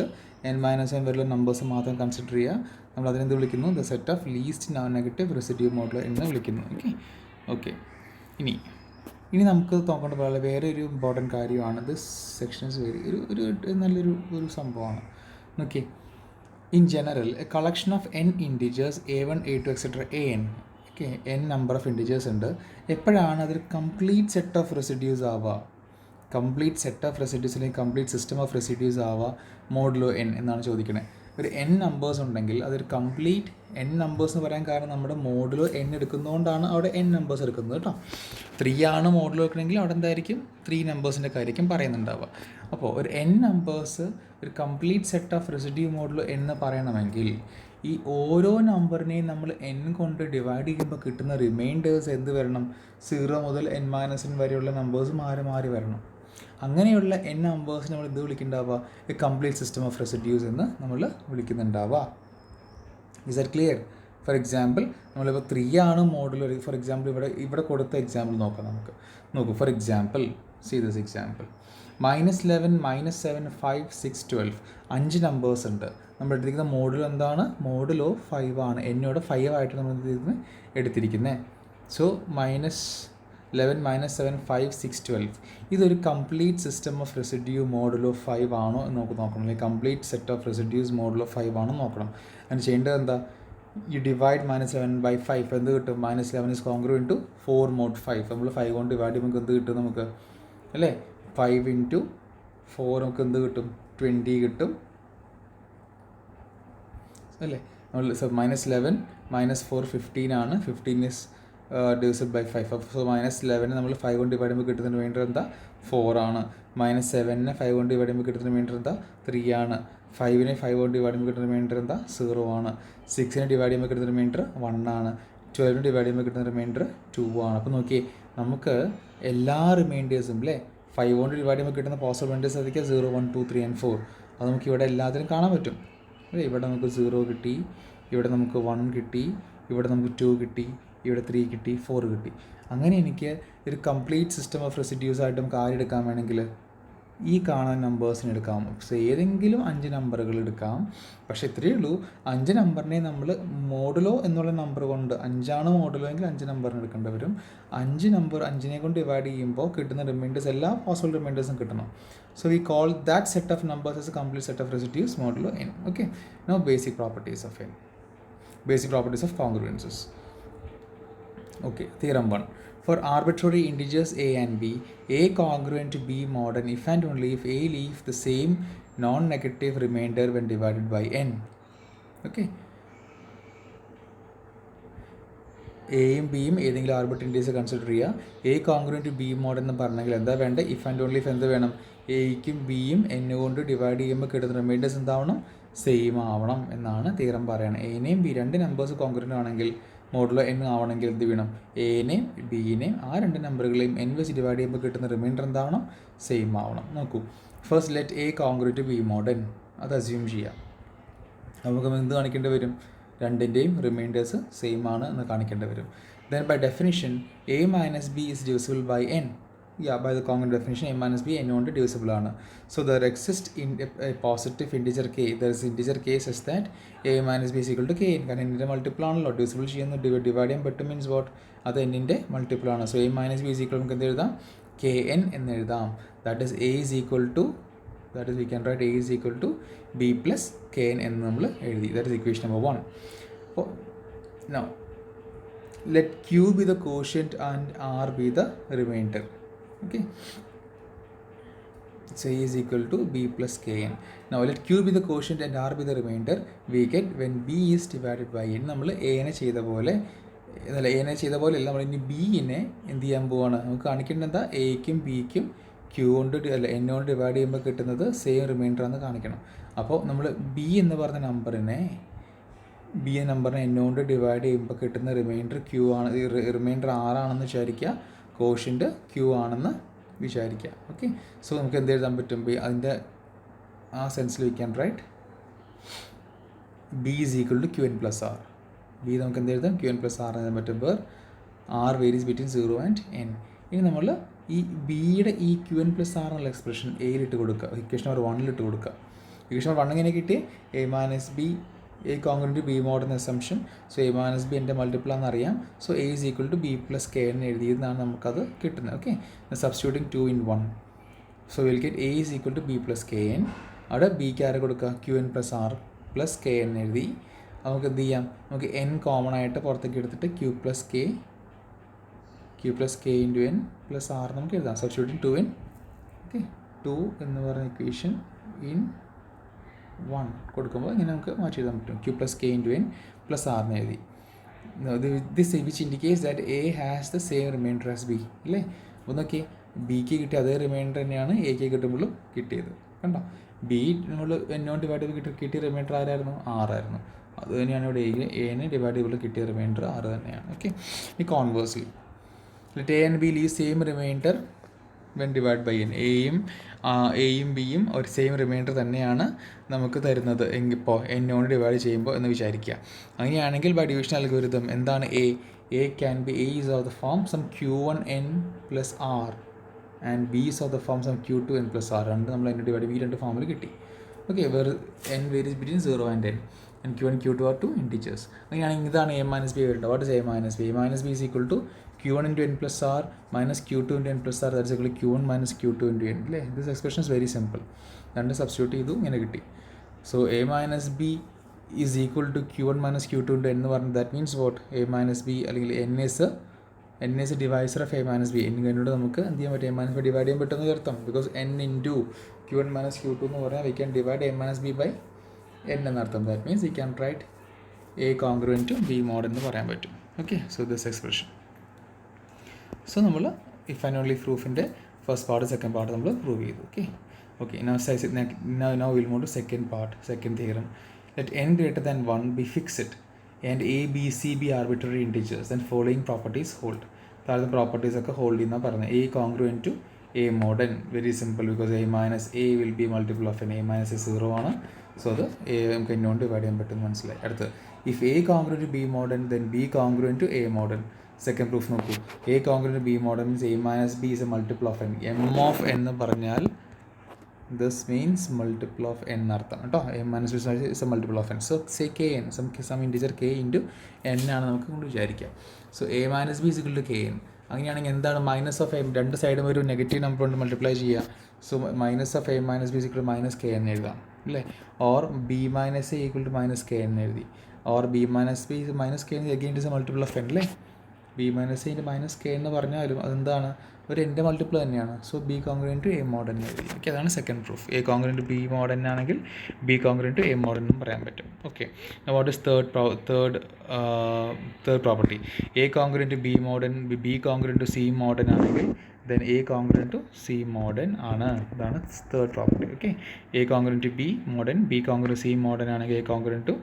n-n വരെയുള്ള നമ്പേഴ്സ് മാത്രം കൺസിഡർ ചെയ്യുക. നമ്മൾ അതിനെന്ത് വിളിക്കുന്നു? The set of least non negative residue model എന്ന് വിളിക്കുന്നു. ഓക്കെ. ഇനി നമുക്ക് നോക്കേണ്ട പോലെ വേറെ ഒരു ഇമ്പോർട്ടൻറ്റ് കാര്യമാണ് ദിസ് സെക്ഷൻസ്. ഒരു നല്ലൊരു സംഭവമാണ്. Okay, in general a collection of n integers a1 a2 etc an, okay, n number of integers ഉണ്ട്. എപ്പോഴാണ് അതൊരു കംപ്ലീറ്റ് സെറ്റ് ഓഫ് റെസിഡ്യൂസ് ആവുക? കംപ്ലീറ്റ് സെറ്റ് ഓഫ് റെസിഡ്യൂസ് അല്ലെങ്കിൽ കംപ്ലീറ്റ് സിസ്റ്റം ഓഫ് റെസിഡ്യൂസ് ആവുക modulo n എന്നാണ് ചോദിക്കുന്നത്. ഒരു n numbers ഉണ്ടെങ്കിൽ അതൊരു കംപ്ലീറ്റ് n നമ്പേഴ്സ് എന്ന് പറയാൻ കാരണം നമ്മുടെ മോഡുലോ n എടുക്കുന്നതുകൊണ്ടാണ് അവിടെ n നമ്പേഴ്സ് എടുക്കുന്നത് കേട്ടോ. 3 ആണ് മോഡുലോ എടുക്കണമെങ്കിൽ അവിടെ എന്തായിരിക്കും 3 നമ്പേഴ്സിൻ്റെ കാര്യമായിരിക്കും പറയുന്നുണ്ടാവുക. അപ്പോൾ ഒരു n നമ്പേഴ്സ് ഒരു complete set of residue modulo എന്ന് പറയണമെങ്കിൽ ഈ ഓരോ നമ്പറിനെയും നമ്മൾ n കൊണ്ട് ഡിവൈഡ് ചെയ്യുമ്പോൾ കിട്ടുന്ന റിമൈൻഡേഴ്സ് എന്ത് വരണം? 0 മുതൽ n-n വരെയുള്ള നമ്പേഴ്സ് മാറി വരണം. അങ്ങനെയുള്ള n നമ്പേഴ്സ് നമ്മൾ എന്ത് വിളിക്കുന്നുണ്ടാവുക? A complete system of residues എന്ന് നമ്മൾ വിളിക്കുന്നുണ്ടാവുക. Is that clear? For example നമ്മളിപ്പോൾ 3 ആണ് മോഡുലോ. ഫോർ എക്സാമ്പിൾ ഇവിടെ കൊടുത്ത എക്സാമ്പിൾ നോക്കാം നമുക്ക്. നോക്കൂ, for example see this example. -11, -7, 5, 6, 12 5 numbers ഉണ്ട്. നമ്മൾ എടുത്തിരിക്കുന്ന മോഡുലോ എന്താണ്? മോഡുലോ 5 ആണ്. എന്നോട് 5 ആയിട്ട് നമ്മൾ എടുത്തിരിക്കുന്നത്. സോ -11, -7, 5, 6, 12 ഇതൊരു complete system of residue modulo 5 ആണോ എന്ന് നോക്കണം. അല്ലെങ്കിൽ complete set of residues modulo 5 ആണോ നോക്കണം. അതിന് ചെയ്യേണ്ടത് എന്താ? യു ഡിവൈഡ് -7/5 എന്ത് കിട്ടും? -11 ഇസ് കോൺഗ്രുവൻ്റ് ടു 4 mod 5. നമ്മൾ 5 കൊണ്ട് ഡിവൈഡ് ചെയ്യുമ്പോൾ എന്ത് കിട്ടും നമുക്ക്? അല്ലേ, 5 into 4 നമുക്ക് എന്ത് കിട്ടും? 20 കിട്ടും അല്ലേ. നമ്മൾ -11 -4 15 ആണ്. 15 is divided by 5. സോ -11 നമ്മൾ 5 കൊണ്ട് ഡിവൈഡ് ചെയ്യുമ്പോൾ കിട്ടുന്ന റിമൈൻഡർ എന്താ? 4 ആണ്. -7 5 കൊണ്ട് ഡിവൈഡ് ചെയ്യുമ്പോൾ കിട്ടുന്ന റിമൈൻഡർ എന്താ? 3 ആണ്. 5 5 കൊണ്ട് ഡിവൈഡ് ചെയ്യുമ്പോൾ കിട്ടുന്ന റിമൈൻഡർ എന്താ? 0 ആണ്. 6 ഡിവൈഡ് ചെയ്യുമ്പോൾ കിട്ടുന്ന റിമൈൻഡർ 1 ആണ്. 12 ഡിവൈഡ് ചെയ്യുമ്പോൾ കിട്ടുന്ന റിമൈൻഡർ 2 ആണ്. അപ്പോൾ നോക്കിയേ, നമുക്ക് എല്ലാ റിമൈൻഡേഴ്സും അല്ലേ 5 കൊണ്ട് ഡിവൈഡ് ചെയ്യുമ്പോൾ കിട്ടുന്ന പോസിബിൾ റിമൈൻഡേഴ്സ് ഏതൊക്കെയാ? 0, 1, 2, 3 and 4. അത് നമുക്ക് ഇവിടെ എല്ലാത്തിനും കാണാൻ പറ്റും. ഇവിടെ നമുക്ക് 0 കിട്ടി, ഇവിടെ നമുക്ക് 1 കിട്ടി, ഇവിടെ നമുക്ക് 2 കിട്ടി, ഇവിടെ 3 കിട്ടി, 4 കിട്ടി. അങ്ങനെ എനിക്ക് ഒരു കംപ്ലീറ്റ് സിസ്റ്റം ഓഫ് റെസിഡ്യൂസ് ആയിട്ട് നമുക്ക് ആരെടുക്കാൻ വേണമെങ്കിൽ ഈ കാണാൻ നമ്പേഴ്സിന് എടുക്കാം. പക്ഷേ ഏതെങ്കിലും 5 നമ്പറുകൾ എടുക്കാം. പക്ഷേ ഇത്രയേ ഉള്ളൂ, 5 നമ്പറിനെ നമ്മൾ മോഡുലോ എന്നുള്ള നമ്പർ കൊണ്ട് 5 മോഡുലോ എങ്കിൽ 5 നമ്പറിന് എടുക്കേണ്ടി വരും. 5 കൊണ്ട് ഡിവൈഡ് ചെയ്യുമ്പോൾ കിട്ടുന്ന റിമൈൻഡേഴ്സ് എല്ലാ പോസിബിൾ റിമൈൻഡേഴ്സും കിട്ടണം. So we call that set of numbers S A complete set of residues modulo n. Okay, now basic properties of n, basic properties of congruences. Okay, theorem 1. For arbitrary integers a and b, a congruent to b mod n if and only if a leaves the same non-negative remainder when divided by n. Okay, എയും ബിയും ഏതെങ്കിലും arbitrary integers consider ചെയ്യുക. A congruent to B mod എന്ന് പറഞ്ഞെങ്കിൽ എന്താ വേണ്ടത്? If and only if എന്ത് വേണം? എയ്ക്കും ബിയും എൻ കൊണ്ട് ഡിവൈഡ് ചെയ്യുമ്പോൾ കിട്ടുന്ന റിമൈൻഡേഴ്സ് എന്താവണം? സെയിം ആവണം എന്നാണ് തിയറം പറയുന്നത്. എനെയും ബി 2 നമ്പേഴ്സ് കോൺഗ്രുവൻ്റ് ആണെങ്കിൽ മോഡുലോ n ആവണമെങ്കിൽ എന്ത് വേണം? എനെയും ബിനെയും ആ 2 നമ്പറുകളെയും n വെച്ച് ഡിവൈഡ് ചെയ്യുമ്പോൾ കിട്ടുന്ന റിമൈൻഡർ എന്താവണം? സെയിം ആവണം. നോക്കൂ, first let a congruent to B mod n, അത് അസ്യൂം ചെയ്യാം. നമുക്ക് എന്ത് കാണിക്കേണ്ടി വരും? 2ൻ്റെയും റിമൈൻഡേഴ്സ് സെയിം ആണ് എന്ന് കാണിക്കേണ്ടി വരും. Then bye definition a minus b is divisible by n. By the congruent definition a minus b n കൊണ്ട് divisible ആണ്. So there exists in a positive integer k. There is integer k such that a minus b is equal to k n. കാരണം n multiple ആണല്ലോ, divisible ചെയ്യുന്ന divide ചെയ്യാൻ പറ്റും means what? അത് n multiple ആണ്. So a minus b is equal നമുക്ക് എന്ത് എഴുതാം? kn എന്ന് എഴുതാം. That is a is equal to, that is we can write a is equal to b plus kn എന്ന് നമ്മൾ എഴുതി. That is equation number 1. Now let q be the quotient and r be the remainder. Okay, so a is equal to b plus kn. Now let q be the quotient and r be the remainder. We get when b is divided by n. നമ്മൾ a ചെയ്ത പോലെ അല്ല, നമ്മൾ ഇനി ബിനെ എന്ത് ചെയ്യാൻ പോവാണ്? നമുക്ക് കാണിക്കേണ്ടത് എന്താ? എയ്ക്കും ബിക്കും ക്യൂ കൊണ്ട് n കൊണ്ട് ഡിവൈഡ് ചെയ്യുമ്പോൾ കിട്ടുന്നത് സെയിം റിമൈൻഡർ ആണെന്ന് കാണിക്കണം. അപ്പോൾ നമ്മൾ ബി എന്ന് പറഞ്ഞ നമ്പറിനെ n കൊണ്ട് ഡിവൈഡ് ചെയ്യുമ്പോൾ കിട്ടുന്ന റിമൈൻഡർ ക്യൂ ആണ്, റിമൈൻഡർ 6 ആണെന്ന് വിചാരിക്കുക, കോഷ്യൻ്റ് ക്യൂ ആണെന്ന് വിചാരിക്കുക. ഓക്കെ, സോ നമുക്ക് എന്ത് എഴുതാൻ പറ്റും? അതിൻ്റെ ആ സെൻസിൽ we can write B is equal to Q N plus R. B നമുക്ക് എന്ത് എഴുതാം? ക്യു എൻ പ്ലസ് ആർ എഴുതാൻ പറ്റുമ്പോൾ R varies between 0 and n. ഇനി നമ്മൾ ഈ ബിയുടെ ഈ ക്യു എൻ പ്ലസ് ആർ എന്നുള്ള എക്സ്പ്രഷൻ എയിലിട്ട് കൊടുക്കുക, ഇക്വേഷൻ നമ്പർ 1 കൊടുക്കുക. ഇക്വേഷൻ നമ്പർ 1 എങ്ങനെ കിട്ടി? A minus B A congruent B mod എന്ന assumption. So A minus B എൻ്റെ മൾട്ടിപ്പിൾ ആണെന്നറിയാം. So A is equal to B plus K എന്ന് എഴുതിയതാണ് നമുക്കത് കിട്ടുന്നത്. Okay, substituting 2 in 1. So will get A is equal to B plus K N. അവിടെ ബിക്ക് ആരെ കൊടുക്കുക? Q N plus R plus K എന്ന് എഴുതി. നമുക്ക് എന്ത് ചെയ്യാം? നമുക്ക് എൻ കോമൺ ആയിട്ട് പുറത്തേക്ക് എടുത്തിട്ട് q plus k into N plus r നമുക്ക് എഴുതാം. Substituting 2 in. ഓക്കെ, 2 എന്ന് പറയുന്ന ഇക്വേഷൻ ഇൻ 1 കൊടുക്കുമ്പോൾ ഇങ്ങനെ നമുക്ക് മാറ്റി എഴുതാൻ പറ്റും. Q plus k into N plus ആറിന് എഴുതി. This which indicates that a has the same remainder as b. അല്ലേ? അപ്പോൾ നോക്കി, ബിക്ക് കിട്ടിയ അതേ റിമൈൻഡർ തന്നെയാണ് എക്ക് കിട്ടുമ്പോഴും കിട്ടിയത്. കണ്ടോ? ബി നമ്മൾ എന്നോട് ഡിവൈഡ് ചെയ്ത് കിട്ടിയ റിമൈൻഡർ ആരായിരുന്നു? 6 ആയിരുന്നു. അത് തന്നെയാണ് ഇവിടെ എന് ഡിവൈഡ് ചെയ്ത് കിട്ടിയ റിമൈൻഡർ 6 തന്നെയാണ്. ഓക്കെ, ഈ conversely let a and b leave same remainder when divide by n. എയും ബിയും ഒരു സെയിം റിമൈൻഡർ തന്നെയാണ് നമുക്ക് തരുന്നത് ഇപ്പോൾ എന്നോട് ഡിവൈഡ് ചെയ്യുമ്പോൾ എന്ന് വിചാരിക്കുക. അങ്ങനെയാണെങ്കിൽ ബൈ ഡിവിഷൻ അൽഗോരിതം എന്താണ് a can b a is of the form some Q1n plus r and b is of the form some Q2n plus R. നമ്മൾ എന്നെ ഡിവൈഡ് ഈ 2 ഫോമിൽ കിട്ടി. Okay, where n varies between 0 and n and Q1 Q2 are 2 integers. അങ്ങനെയാണെങ്കിൽ ഇതാണ് a minus b വരുന്നത്. What is a minus b? a minus b is equal to Q1 into n plus r minus Q2 into n plus r, that is equal to Q1 minus Q2 into n. അല്ലേ? This expression is very simple. രണ്ട് substitute ചെയ്തു, ഇങ്ങനെ കിട്ടി. So A minus b is equal to Q1 minus Q2 into n എന്ന് പറഞ്ഞാൽ that means what? A minus b അല്ലെങ്കിൽ n is divisor of a minus b. എന്നോട് നമുക്ക് എന്ത് ചെയ്യാൻ പറ്റും? എ മൈനസ് ബി ഡിവൈഡ് ചെയ്യാൻ പറ്റുമെന്ന് അർത്ഥം. Because n into Q1 minus Q2 എന്ന് പറഞ്ഞാൽ we can divide A minus B by n എന്നർത്ഥം. That means we can write A congruent to B mod എന്ന് പറയാൻ പറ്റും. Okay, so this expression. So നമ്മൾ ഇഫ് ആൻഡ് ഓൺലി പ്രൂഫിൻ്റെ first part second part നമ്മൾ prove ചെയ്തു. Okay now will move to second theorem. Let n greater than 1 be fixed and a b c be arbitrary integers, then following properties hold. താഴത്തെ properties ഒക്കെ hold ചെയ്യുന്ന പറഞ്ഞത്. a congruent to a mod n, very simple, because a minus A will be multiple of n. a minus A 0 ആണ്. So അത് a നമുക്ക് എന്നോണ്ട് divide ചെയ്യാൻ പറ്റും, മനസ്സിലായി. അടുത്ത് if a congruent to b mod n then b congruent to a mod n. Second proof നോക്കൂ. a congruent to b mod n means a minus b is a multiple of n. m of n എന്ന് പറഞ്ഞാൽ this means multiple of n അർത്ഥം കേട്ടോ. a minus b is a multiple of n. so say kn, some integer k into n ആണ് നമുക്ക് കൊണ്ട് വിചാരിക്കാം. so a minus b is equal to kn. അങ്ങനെയാണെങ്കിൽ എന്താണ് മൈനസ് ഓഫ് എം? രണ്ട് സൈഡും ഒരു നെഗറ്റീവ് നമ്പർ കൊണ്ട് മൾട്ടിപ്ലൈ ചെയ്യുക. So minus of a minus b equal to minus k എന്ന് എഴുതാം, അല്ലേ? Or b minus a equal to minus k എന്ന് എഴുതി. Or b minus b minus k again is a multiple of n, അല്ലേ? B minus എൻ്റെ minus k എന്ന് പറഞ്ഞാലും അതെന്താണ്? ഒരു എൻ്റെ മൾട്ടിപ്പിൾ തന്നെയാണ്. So b congruent to A mod എന്ന് എഴുതി. ഓക്കെ, അതാണ് second proof. A congruent to B mod എന്ന് ആണെങ്കിൽ b congruent to A mod എന്നും പറയാൻ പറ്റും. Okay, what is third property? A congruent to B mod, b congruent to C mod ആണെങ്കിൽ then a congruent to c mod n ആണ്. ഇതാണ് third property. Okay, a congruent to b mod n, b congruent to c mod n ആണെങ്കിൽ a congruent to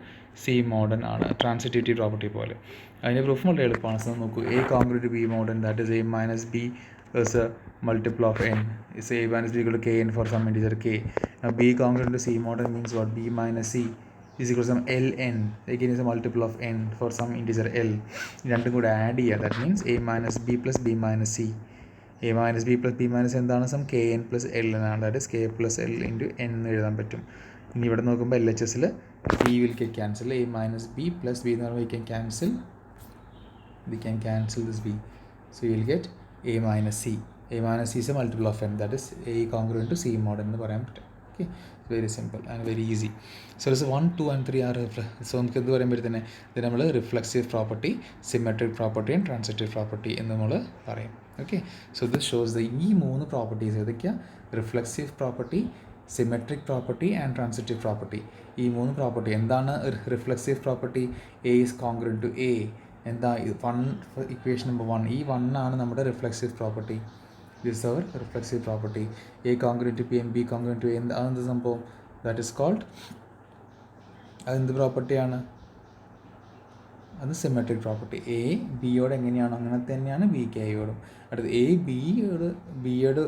c mod n ആണ്. Transitivity property പോലെ. അതിൻ്റെ proof വളരെ എളുപ്പമാണ്. So നോക്കൂ, a congruent to b mod n, that is a minus b is a multiple of n. is a minus b equal to kn for some integer k. Now b congruent to c mod n means what? b minus c is equal to some ln, again is a multiple of n for some integer l. രണ്ടും കൂടെ add ചെയ്യുക. that means a minus b plus b minus c. a minus b plus b minus എന്താണ്? Sum K N plus L എന്നാണ്. That is K plus L into N എന്ന് എഴുതാൻ പറ്റും. ഇനി ഇവിടെ നോക്കുമ്പോൾ എൽ എച്ച് എസിൽ ബി വിൽ കെ cancel. A minus B plus B എന്ന് പറയുമ്പോൾ we can cancel this B. So you will get A minus C. A minus C is a multiple of N. That is A congruent to C mod എന്ന് പറയാൻ പറ്റും. Okay, very simple and very easy. So this 1, 2 and 3 are so നമുക്ക് എന്ത് പറയുമ്പോഴത്തേനെ ഇത് നമ്മൾ reflexive property, symmetric property and transitive property എന്ന് നമ്മൾ പറയും. ഓക്കെ, സോ ദിസ് ഷോസ് ഈ 3 പ്രോപ്പർട്ടീസ് ഏതൊക്കെയാണ്? Reflexive property, symmetric property and transitive property. ഈ 3 പ്രോപ്പർട്ടി എന്താണ്? Reflexive property, a is congruent to a. എന്താ? 1 ഇക്വേഷൻ നമ്പർ 1. ഈ 1 ആണ് നമ്മുടെ reflexive property. This is our reflexive property. A congruent to p and b congruent to a. അതെന്ത് സംഭവം? That is called, അതെന്ത് പ്രോപ്പർട്ടിയാണ്? അത് സിമെട്രിക് പ്രോപ്പർട്ടി. എ ബിയോട് എങ്ങനെയാണോ അങ്ങനെ തന്നെയാണ് ബിക്ക് എയോടും. അടുത്ത് എ ബിയോട്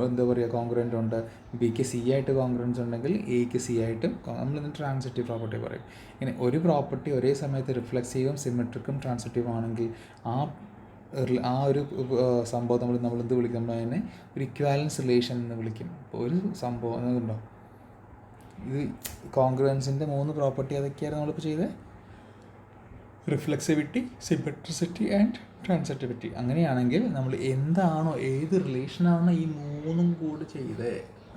എന്താ പറയുക കോൺഗ്രൻ്റ് ഉണ്ട്, ബിക്ക് സി ആയിട്ട് കോൺഗ്രൻസ് ഉണ്ടെങ്കിൽ എക്ക് സി ആയിട്ടും നമ്മളിന്ന് ട്രാൻസിറ്റീവ് പ്രോപ്പർട്ടി പറയും. ഇങ്ങനെ ഒരു പ്രോപ്പർട്ടി ഒരേ സമയത്ത് റിഫ്ലെക്സീവും സിമെട്രിക്കും ട്രാൻസിറ്റീവും ആണെങ്കിൽ ആ ഒരു സംഭവം നമ്മൾ എന്ത് വിളിക്കും, നമ്മളതിനെ ഒരു ഇക്വാലൻസ് റിലേഷൻ എന്ന് വിളിക്കും. അപ്പോൾ ഒരു സംഭവം ഉണ്ടോ, ഇത് കോൺഗ്രൻസിൻ്റെ 3 പ്രോപ്പർട്ടി അതൊക്കെയായിരുന്നു നമ്മളിപ്പോൾ ചെയ്തത്, റിഫ്ലെക്സിവിറ്റി, സിമെട്രിസിറ്റി ആൻഡ് ട്രാൻസിറ്റിവിറ്റി. അങ്ങനെയാണെങ്കിൽ നമ്മൾ എന്താണോ ഏത് റിലേഷനാണോ ഈ 3 കൂടി ചെയ്തത്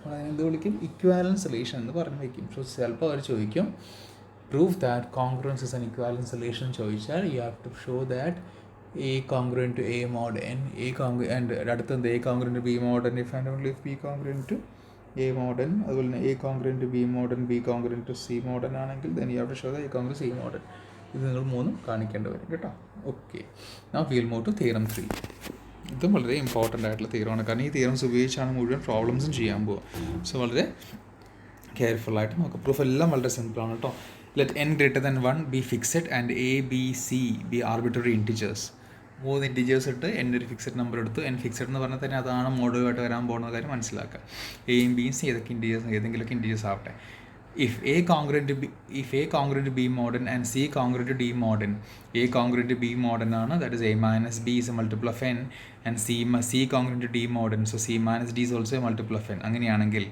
അതിനെന്ത് വിളിക്കും, ഇക്വാലൻസ് റിലേഷൻ എന്ന് പറഞ്ഞു വയ്ക്കും. സോ ചിലപ്പോൾ അവർ ചോദിക്കും proof that congruence is an equivalence relation ചോദിച്ചാൽ you have to show that A congruent to A mod N, and അടുത്തത് A congruent to B mod N if and only if B congruent to A mod N. അതുപോലെ തന്നെ A congruent to B mod N B congruent to C mod N ആണെങ്കിൽ then you have to show that A congruent C mod N. ഇത് നിങ്ങൾ 3 കാണിക്കേണ്ടി വരും കേട്ടോ. Okay, now we'll move to theorem 3. ഇതും വളരെ important ആയിട്ടുള്ള തിയറമാണ്, കാരണം ഈ തിയറംസ് ഉപയോഗിച്ചാണ് മുഴുവൻ പ്രോബ്ലംസും ചെയ്യാൻ പോകുക. സോ വളരെ കെയർഫുള്ളായിട്ട് നോക്കുക. പ്രൂഫ് എല്ലാം വളരെ സിമ്പിളാണ് കേട്ടോ. Let n greater than 1 be fixed and a b c be arbitrary integers. 3 integers ഇട്ട് n ഒരു ഫിക്സഡ് നമ്പർ എടുത്തു. n ഫിക്സഡ് എന്ന് പറഞ്ഞാൽ തന്നെ അതാണ് മോഡുമായിട്ട് വരാൻ പോകുന്ന കാര്യം മനസ്സിലാക്കുക. എയും ബിയും സി ഏതെങ്കിലുമൊക്കെ ഇൻറ്റിജേഴ്സ് ആവട്ടെ. If A congruent to B mod n and C congruent to D mod n, A congruent to B mod n ആണ്, that is A minus B is a multiple of n, and C congruent to D mod n, so C minus D is also a multiple of n. അങ്ങനെയാണെങ്കിൽ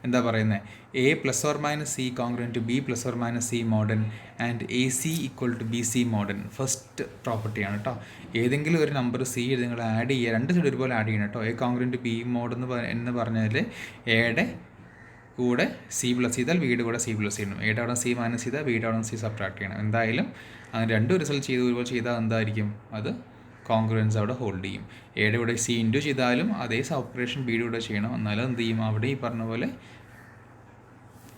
എന്താ പറയുന്നത്, A plus or minus C congruent to B plus or minus C mod n and AC equal to BC mod n. First പ്രോപ്പർട്ടിയാണ് കേട്ടോ. ഏതെങ്കിലും ഒരു number C നിങ്ങൾ add ചെയ്യുക, രണ്ട് സൈഡ് ഒരുപോലെ ആഡ് ചെയ്യണം കേട്ടോ. A congruent to B mod എന്ന് പറഞ്ഞാൽ എയുടെ കൂടെ സി പ്ലസ് ചെയ്താൽ ബിയുടെ കൂടെ സി പ്ലസ് ചെയ്യണം, എയുടെ അവിടെ സി മൈനസ് ചെയ്താൽ ബിയുടെ അവിടെ സി സബ്ട്രാക്ട് ചെയ്യണം. എന്തായാലും അങ്ങനെ 2 റിസൾട്ട് ഒരുപോലെ ചെയ്താൽ എന്തായിരിക്കും, അത് കോൺഗ്രൻസ് അവിടെ ഹോൾഡ് ചെയ്യും. എയുടെ കൂടെ സി ഇൻറ്റു ചെയ്താലും അതേ ഓപ്പറേഷൻ ബിയുടെ കൂടെ ചെയ്യണം, എന്നാലും എന്ത് ചെയ്യും, അവിടെ ഈ പറഞ്ഞ പോലെ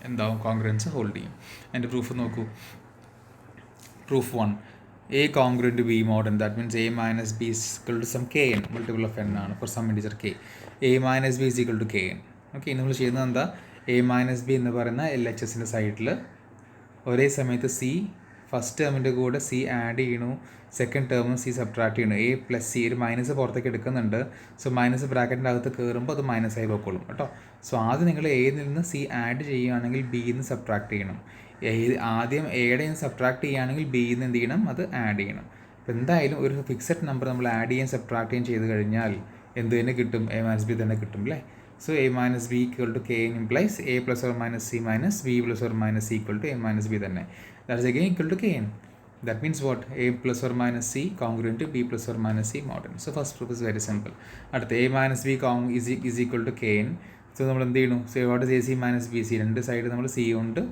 എന്താവും, കോൺഗ്രൻസ് ഹോൾഡ് ചെയ്യും. അതിൻ്റെ പ്രൂഫ് നോക്കൂ. Proof 1, A congruent to B mod n, that means A minus B is equal to some kn, multiple of n ആണ് for some integer k. A minus B is equal to kn. Okay, നമ്മൾ ചെയ്യുന്നത് എന്താ, A minus B എന്ന് പറയുന്ന LHSൻ്റെ സൈഡിൽ ഒരേ സമയത്ത് C first ടേമിൻ്റെ കൂടെ സി ആഡ് ചെയ്യണു, സെക്കൻഡ് ടേമും സി സബ്ട്രാക്ട് ചെയ്യണു. എ പ്ലസ് സി ഒരു മൈനസ് പുറത്തേക്ക് എടുക്കുന്നുണ്ട്. സോ മൈനസ് ബ്രാക്കറ്റിൻ്റെ അകത്ത് കയറുമ്പോൾ അത് മൈനസ് ആയി പോയിക്കോളും കേട്ടോ. സോ ആദ്യം നിങ്ങൾ എയിൽ നിന്ന് സി ആഡ് ചെയ്യുകയാണെങ്കിൽ ബിയിൽ നിന്ന് സബ്ട്രാക്ട് ചെയ്യണം. ആദ്യം എയുടെ നിന്ന് സബ്ട്രാക്ട് ചെയ്യുകയാണെങ്കിൽ ബിയിൽ നിന്ന് എന്ത് ചെയ്യണം, അത് ആഡ് ചെയ്യണം. അപ്പോൾ എന്തായാലും ഒരു ഫിക്സഡ് നമ്പർ നമ്മൾ ആഡ് ചെയ്യാൻ സബ്ട്രാക്ട് ചെയ്യാൻ ചെയ്ത് കഴിഞ്ഞാൽ എന്ത് തന്നെ കിട്ടും, എ മൈനസ് ബി തന്നെ കിട്ടും അല്ലേ. So A minus B equal to K implies A plus or minus C minus B plus or minus C equal to A minus B തന്നെ. That is again equal to Kn. That means what? A plus or minus C congruent to B plus or minus C mod n. So first proof is very simple. അടുത്ത A minus B is equal to Kn. So നമ്മൾ എന്ത് ചെയ്യണം, so what is AC minus BC, രണ്ട് side നമ്മൾ C കൊണ്ട്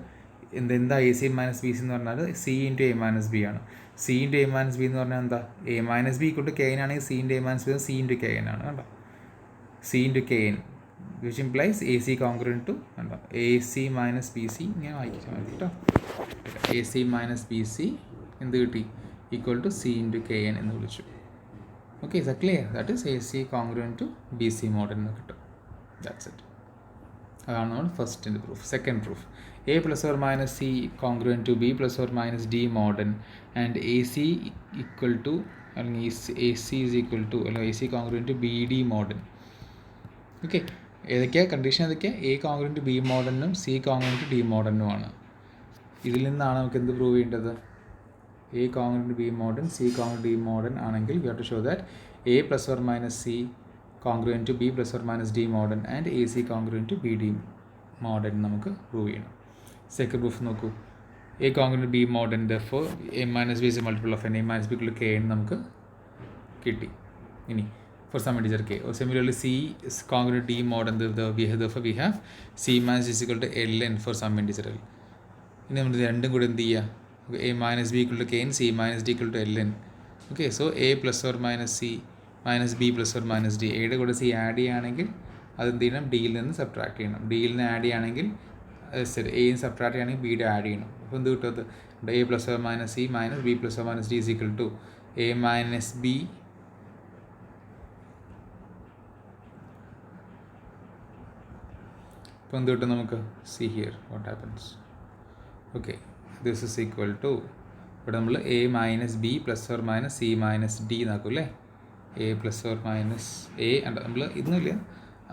എന്താ AC minus BC എന്ന് പറഞ്ഞാൽ C into A minus B ആണ്. C into A minus B എന്ന് പറഞ്ഞാൽ എന്താ, A minus B equal to Kn ആണെങ്കിൽ C into A minus B C into Kn ആണ് കേട്ടോ. C into Kn which implies AC congruent to AC minus BC, ഇങ്ങനെ വായിച്ചാൽ മതി കേട്ടോ. AC minus BC എന്ത് കിട്ടി, equal to C into Kn എന്ന് വിളിച്ചു. Okay, is clear? That is AC congruent to BC model എന്ന് കിട്ടും. That's it. അതാണ് നമ്മൾ ഫസ്റ്റിൻ്റെ proof. Second proof, A plus or minus C congruent to B plus or minus D mod n and AC equal to അല്ലെങ്കിൽ AC is equal to അല്ലെങ്കിൽ AC congruent to BD mod n. Okay, ഏതൊക്കെയാണ് condition, ഏതൊക്കെയാണ്, A congruent B മോഡനും C congruent D മോഡനുമാണ്. ഇതിൽ നിന്നാണ് നമുക്ക് എന്ത് പ്രൂവ് ചെയ്യേണ്ടത്, A congruent B mod N C congruent D mod N ആണെങ്കിൽ you have to show that A plus or minus C congruent to B plus or minus D mod N and A C congruent to B D mod N നമുക്ക് prove ചെയ്യണം. Second proof നോക്കൂ, A congruent B mod N therefore A minus B is a multiple of n, a minus b equal to k എന്ന് നമുക്ക് കിട്ടി. ഇനി for some integer k, or similarly C is congruent to D mod and therefore we have C minus is equal to ln for some integer l. ഇനി നമ്മൾ രണ്ടും കൂടെ എന്ത് ചെയ്യുക, A minus B equal to K and C minus D equal to ln. Okay, so A plus or minus C minus B plus or minus D, എയുടെ കൂടെ C add ചെയ്യുകയാണെങ്കിൽ അത് എന്ത് ചെയ്യണം, ഡിയിൽ നിന്ന് സബ്ട്രാക്ട് ചെയ്യണം. ഡിയിൽ നിന്ന് ആഡ് ചെയ്യുകയാണെങ്കിൽ എയിൽ സബ്ട്രാക്ട് ചെയ്യുകയാണെങ്കിൽ ബിയുടെ ആഡ് ചെയ്യണം. അപ്പോൾ എന്ത് കിട്ടും, A plus or minus C minus B plus or minus D is equal to A minus B അപ്പോൾ എന്ത് കിട്ടും നമുക്ക്, see here what happens. Okay, this is equal to ഇവിടെ നമ്മൾ A minus B plus or minus C minus D എന്നാക്കും അല്ലേ. A plus or minus A അല്ല, നമ്മൾ ഇതൊന്നുമില്ല,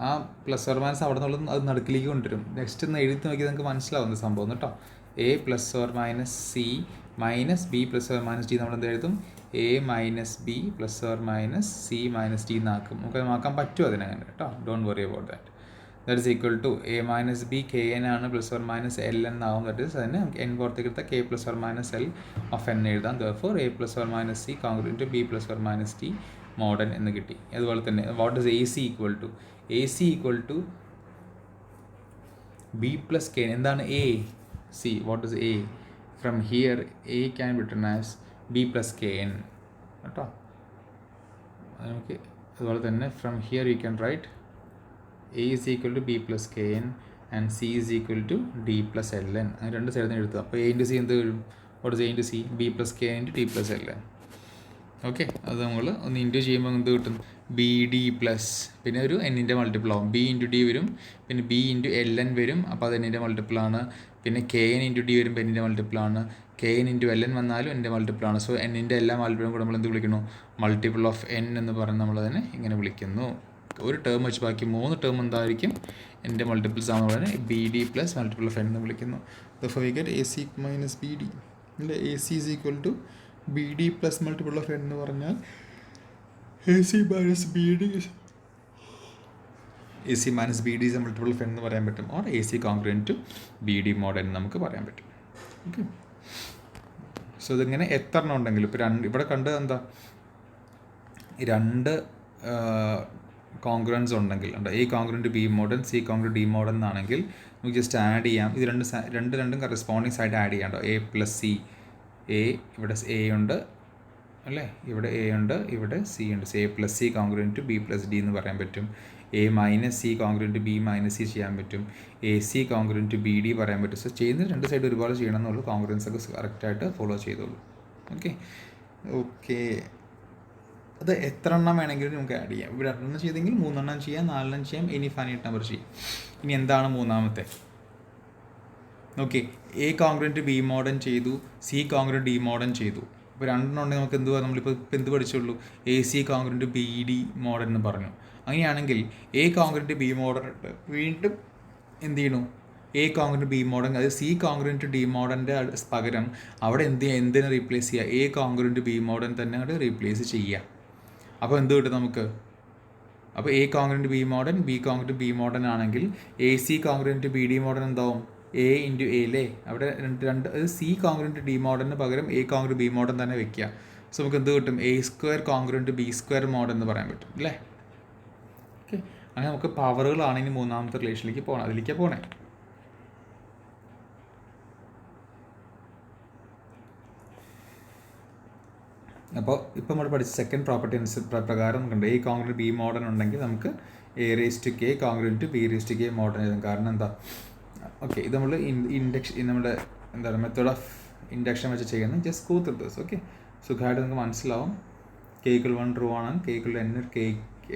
ആ പ്ലസ് ഓർ മൈനസ് അവിടെ നിന്നുള്ളത് അത് നടുക്കിലേക്ക് കൊണ്ടുവരും. നെക്സ്റ്റ് ഒന്ന് എഴുതി നോക്കി നിങ്ങൾക്ക് മനസ്സിലാവുന്ന സംഭവം കേട്ടോ. A plus or minus C minus B plus or minus D നമ്മൾ എന്ത് എഴുതും, A minus B plus or minus C minus D എന്നാക്കും. നമുക്ക് ആക്കാൻ പറ്റും അതിനങ്ങനെ കേട്ടോ. Don't worry about that. That is equal to A minus B K N ആണ് പ്ലസ് ഓർ മൈനസ് എൽ എന്നാവും. ദാറ്റ് ഇസ് അതിന് എൻ പുറത്തേക്ക് എടുത്താൽ K plus or minus L of N എഴുതാം. Therefore A plus or minus C congruent to B plus or minus D mod N എന്ന് കിട്ടി. അതുപോലെ തന്നെ what is A C equal to, A C equal to B plus K. എന്താണ് A C? What is A? From here A can be written as B plus K N കേട്ടോ. നമുക്ക് അതുപോലെ തന്നെ from here you can write A is equal to B plus K N and C is equal to D plus L N. അങ്ങനെ രണ്ട് സൈഡിൽ നിന്ന് എടുത്തു. അപ്പോൾ എ ഇൻറ്റു സി എന്ത് വരും? What is A into C? B plus k into T plus L N. Okay, അത് നമ്മൾ ഒന്ന് ഇൻറ്റു ചെയ്യുമ്പോൾ എന്ത് കിട്ടും? ബി ഡി പ്ലസ് പിന്നെ ഒരു എന്നിൻ്റെ മൾട്ടിപ്പിൾ ആവും. ബി ഇൻറ്റു ഡി വരും, പിന്നെ ബി ഇൻറ്റു എൽ എൻ വരും, അപ്പോൾ അത് എന്നിൻ്റെ മൾട്ടിപ്പിളാണ്. പിന്നെ കെ എൻ ഇൻറ്റു ഡി വരുമ്പോൾ എന്നിൻ്റെ മൾട്ടിപ്പിളാണ്. K N into L N വന്നാലും എൻ്റെ മൾട്ടിപ്പിളാണ്. സോ എന്നിൻ്റെ എല്ലാ മൾട്ടിപ്പിളും കൂടെ നമ്മൾ എന്ത് വിളിക്കുന്നു? മൾട്ടിപ്പിൾ ഓഫ് എൻ എന്ന് പറഞ്ഞ് നമ്മളതിനെ ഇങ്ങനെ വിളിക്കുന്നു. ഒരു ടേം വെച്ച് ബാക്കി 3 ടേം എന്തായിരിക്കും? എൻ്റെ മൾട്ടിപ്പിൾസ് ആണെന്ന് പറയുന്നത് B D plus multiple of N എന്ന് വിളിക്കുന്നു. Therefore we get A C minus B D. അല്ലേ, A C is equal to B D plus multiple of N എന്ന് പറഞ്ഞാൽ A C minus B D A C minus B D is multiple of N എന്ന് പറയാൻ പറ്റും. Or A C congruent to B D model എന്ന് നമുക്ക് പറയാൻ പറ്റും. Okay, so ഇതിങ്ങനെ എത്ര എണ്ണം ഉണ്ടെങ്കിലും ഇപ്പോൾ ഇവിടെ കണ്ടത് എന്താ? 2 കോൺഗ്രുവൻസ് ഉണ്ടെങ്കിൽ ഉണ്ട്. A congruent to b model, c congruent d model എന്നാണെങ്കിൽ നമുക്ക് ജസ്റ്റ് ആഡ് ചെയ്യാം. ഇത് രണ്ടും കറസ്പോണ്ടിങ് സൈഡ് ആഡ് ചെയ്യാം കേട്ടോ. എ പ്ലസ് സി, എ ഇവിടെ എ ഉണ്ട് അല്ലേ, ഇവിടെ എ ഉണ്ട്, ഇവിടെ സി ഉണ്ട്. So a plus c congruent to B plus d എന്ന് പറയാൻ പറ്റും. A minus C congruent to b minus c ചെയ്യാൻ പറ്റും. A C congruent to B d പറയാൻ പറ്റും. സോ ചെയ്യുന്ന രണ്ട് സൈഡ് ഒരുപാട് ചെയ്യണം എന്നുള്ളൂ. കോൺഗ്രുവൻസ് ഒക്കെ കറക്റ്റായിട്ട് ഫോളോ ചെയ്തോളൂ. ഓക്കെ ഓക്കെ, അത് എത്ര എണ്ണം വേണമെങ്കിലും നമുക്ക് ആഡ് ചെയ്യാം. ഇവിടെ 2 ചെയ്തെങ്കിൽ 3 എണ്ണം ചെയ്യാം, 4 എണ്ണം ചെയ്യാം, ഇനി ഫൈനൈറ്റ് നമ്പർ ചെയ്യും. ഇനി എന്താണ് മൂന്നാമത്തെ? Okay, A congruent B mod n ചെയ്തു, സി കോൺഗ്രുവൻ്റ് ഡി മോഡൻ ചെയ്തു. ഇപ്പോൾ 2 എണ്ണം ഉണ്ടെങ്കിൽ നമുക്ക് എന്തുവാ? നമ്മളിപ്പോൾ എന്ത് പഠിച്ചുള്ളൂ? A C congruent B D mod n എന്ന് പറഞ്ഞു. അങ്ങനെയാണെങ്കിൽ എ കോൺഗ്രുവൻ്റ് ബി മോഡൻ വീണ്ടും എന്ത് ചെയ്യണു? എ കോൺഗ്രുവൻ്റ് ബി മോഡൻ, അത് സി കോൺഗ്രുവൻ്റ് ഡി മോഡൻ്റെ പകരം അവിടെ എന്തിനെ റീപ്ലേസ് ചെയ്യുക? എ കോൺഗ്രുവൻ്റ് ബി മോഡൻ തന്നെ അങ്ങോട്ട് റീപ്ലേസ് ചെയ്യുക. അപ്പോൾ എന്ത് കിട്ടും നമുക്ക്? അപ്പോൾ A congruent B mod n, B congruent B mod n ആണെങ്കിൽ A C congruent B D mod n എന്താവും? എ ഇൻറ്റു എ അല്ലേ. അവിടെ രണ്ട് സി കോൺഗ്രുവൻ്റ് ഡി മോഡലിന് പകരം എ കോൺഗ്രുവൻ്റ് ബി മോഡൻ തന്നെ വെക്കുക. സോ നമുക്ക് എന്ത് കിട്ടും? A square congruent B square model എന്ന് പറയാൻ പറ്റും അല്ലേ. ഓക്കെ, അങ്ങനെ നമുക്ക് പവറുകളാണ് ഇനി മൂന്നാമത്തെ റിലേഷനിലേക്ക് പോകണം. അതിലേക്ക് പോകണേ. അപ്പോൾ ഇപ്പോൾ നമ്മൾ പഠിച്ച സെക്കൻഡ് പ്രോപ്പർട്ടി പ്രകാരം കണ്ട് എ കോൺഗ്രുവൻ്റ് ബി മോഡൽ ഉണ്ടെങ്കിൽ നമുക്ക് a raise to k congruent to b raise to k model എഴുതും. കാരണം എന്താ? ഓക്കെ, ഇത് നമ്മൾ നമ്മുടെ എന്താണ് മെത്തേഡ് ഓഫ് ഇൻഡക്ഷൻ വെച്ച് ചെയ്യുന്നത്. Just go through this. Okay, സുഖമായിട്ട് നിങ്ങൾക്ക് മനസ്സിലാവും. കെ ഈക്വൽ 1 ട്രൂ ആണെങ്കിൽ K equal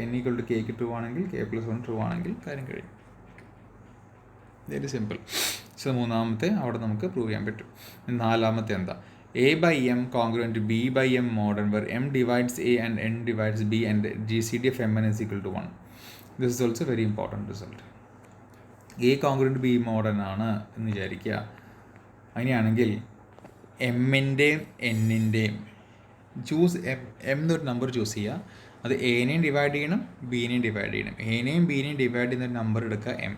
n equal to കെക്ക് ട്രൂ ആണെങ്കിൽ കെ പ്ലസ് 1 ട്രൂ ആണെങ്കിൽ കാര്യം കഴിയും. Very simple. സോ മൂന്നാമത്തെ അവിടെ നമുക്ക് പ്രൂവ് ചെയ്യാൻ പറ്റും. നാലാമത്തെ എന്താ? A by m congruent to b by m model where m divides a and n divides b and GCD of mn is equal to 1. This is also very important result. A congruent B model ആണ് എന്ന് വിചാരിക്കുക. അങ്ങനെയാണെങ്കിൽ എമ്മിൻ്റെയും എന്നിൻ്റെയും M എന്നൊരു number choose ചെയ്യുക. അത് എനെയും divide ചെയ്യണം, ബീനെയും divide ചെയ്യണം. എനെയും ബീനെയും divide ചെയ്യുന്ന ഒരു നമ്പർ എടുക്കുക എം.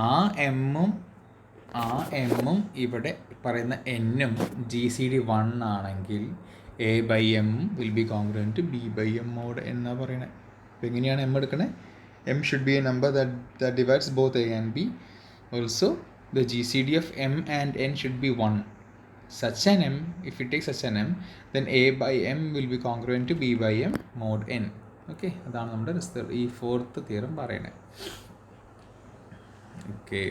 ആ എമ്മും ഇവിടെ പറയുന്ന എന്നും GCD 1 ആണെങ്കിൽ a by m will b congruent to b by m mod എന്നാണ് പറയണത്. അപ്പോൾ എങ്ങനെയാണ് എം എടുക്കണേ? M should be a number that divides both A and B. Also, the GCD of M and N should be 1. Such an M, if we take such an M, then A by M will be congruent to B by M mod N. Okay, അതാണ് നമ്മുടെ result. ഈ 4th theorem പറയണേ. Okay.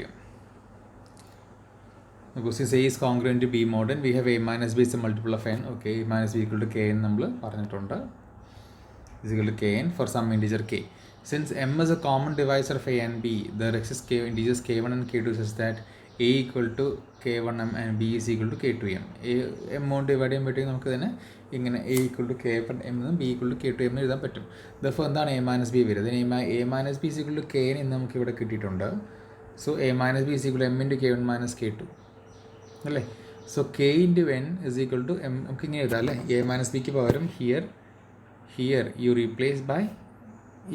Since A is congruent to B mod N, we have A minus B is a multiple of N. Okay, A minus B equal to K എന്ന് നമ്മൾ പറഞ്ഞിട്ടുണ്ട്. Is equal to Kn for some integer K. Since M is a common divisor of A and B, there exists integers K1 and K2 such that a equal to K1M and b is equal to K2M. M കൊണ്ട് divide ചെയ്യുമ്പോഴത്തേക്കും നമുക്ക് തന്നെ ഇങ്ങനെ A equal to K1M എന്നും B equal to K2M എന്ന് എഴുതാൻ പറ്റും. Therefore എന്താണ് എ മൈനസ് ബി വരുന്നത്? A minus b is equal to k എന്ന് നമുക്ക് ഇവിടെ കിട്ടിയിട്ടുണ്ട്. So A minus b is equal m into K1 minus K2 അല്ലേ? So k into n is equal to m. നമുക്ക് ഇങ്ങനെ എഴുതാം അല്ലേ? എ മൈനസ് ബിക്ക് പകരം here you replace by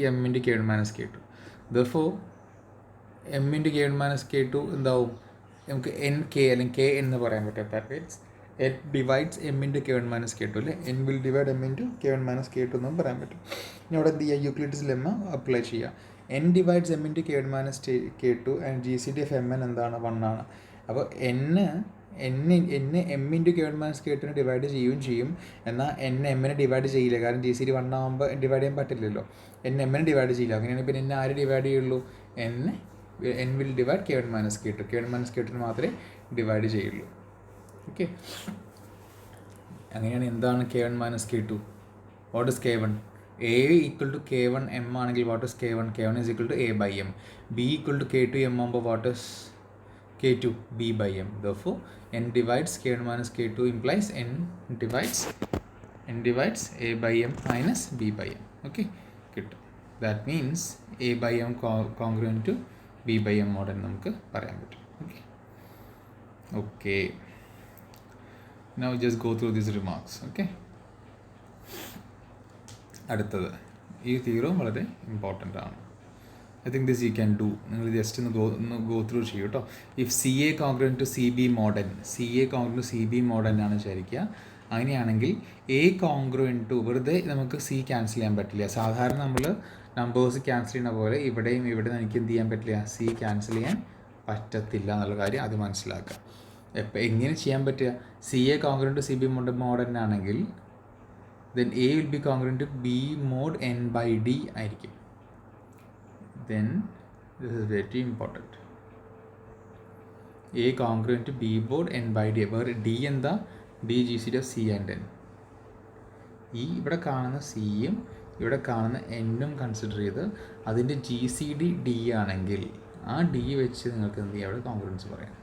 m into K1 minus K2. Therefore m into K1 minus K2 എന്താവും? നമുക്ക് N K അല്ലെങ്കിൽ കെ എന്ന് പറയാൻ പറ്റും. That means N divides M into K1 minus K2 അല്ലേ? N will divide M into K1 minus K2 എന്നും പറയാൻ പറ്റും. ഇനി അവിടെ എന്ത് ചെയ്യുക? യൂക്ലിഡ്സ് ലെമ്മ അപ്ലൈ ചെയ്യുക. N divides M into K1 minus K2 and G c D of M N എന്താണ്? 1 ആണ്. അപ്പോൾ M into K1 minus K2 divide ചെയ്യുകയും ചെയ്യും. എന്നാൽ എമ്മിനെ ഡിവൈഡ് ചെയ്യില്ല. കാരണം ജി സി ഡി 1 ആകുമ്പോൾ ഡിവൈഡ് ചെയ്യാൻ പറ്റില്ലല്ലോ. എമ്മിനെ ഡിവൈഡ് ചെയ്യില്ല. അങ്ങനെയാണെങ്കിൽ പിന്നെ ആര് ഡിവൈഡ് ചെയ്യുള്ളൂ? N will divide K1 minus K2. K1 minus K2 മാത്രമേ ഡിവൈഡ് ചെയ്യുള്ളൂ. ഓക്കെ, അങ്ങനെയാണ് എന്താണ് K1 minus K2? What is K1? A equal to K1 M ആണെങ്കിൽ what is K1? K1 is equal to A by M. B equal to K2 M ആകുമ്പോൾ what is K2? B by M. Therefore n divides K1 minus K2 implies n divides a by m minus b by m. Okay, കിട്ടും. That means a by m congruent to b by m model നമുക്ക് പറയാൻ പറ്റും. Okay, now just go through these remarks. Okay, അടുത്തത് ഈ theorem വളരെ important ആണ്. I think this you can do. നിങ്ങൾ just ഒന്ന് ഗോ ത്രൂ ചെയ്യൂ കേട്ടോ. If c A congruent to C b model, c A congruent to C b മോഡലാണ് വിചാരിക്കുക. അങ്ങനെയാണെങ്കിൽ എ കോൺഗ്രൻറ്റ് ടു, വെറുതെ നമുക്ക് സി ക്യാൻസൽ ചെയ്യാൻ പറ്റില്ല. സാധാരണ നമ്മൾ നമ്പേഴ്സ് ക്യാൻസൽ ചെയ്യുന്ന പോലെ ഇവിടെയും ഇവിടെ എനിക്ക് എന്ത് ചെയ്യാൻ പറ്റില്ല? സി ക്യാൻസൽ ചെയ്യാൻ പറ്റത്തില്ല എന്നുള്ള കാര്യം അത് മനസ്സിലാക്കുക. എങ്ങനെ ചെയ്യാൻ പറ്റുക? C A congruent to C B മോഡലിനാണെങ്കിൽ then a will be congruent to b mod n by d ആയിരിക്കും. Then this is very important. A congruent to b mod n by d, where d എന്താ? d gcd of c and n. ഈ ഇവിടെ കാണുന്ന സിയും ഇവിടെ കാണുന്ന എന്നും consider ചെയ്ത് അതിൻ്റെ ജി സി ഡി ഡി ആണെങ്കിൽ ആ ഡി വെച്ച് നിങ്ങൾക്ക് എന്ത് ചെയ്യാം? അവിടെ കോൺഗ്രൻസ് പറയാം.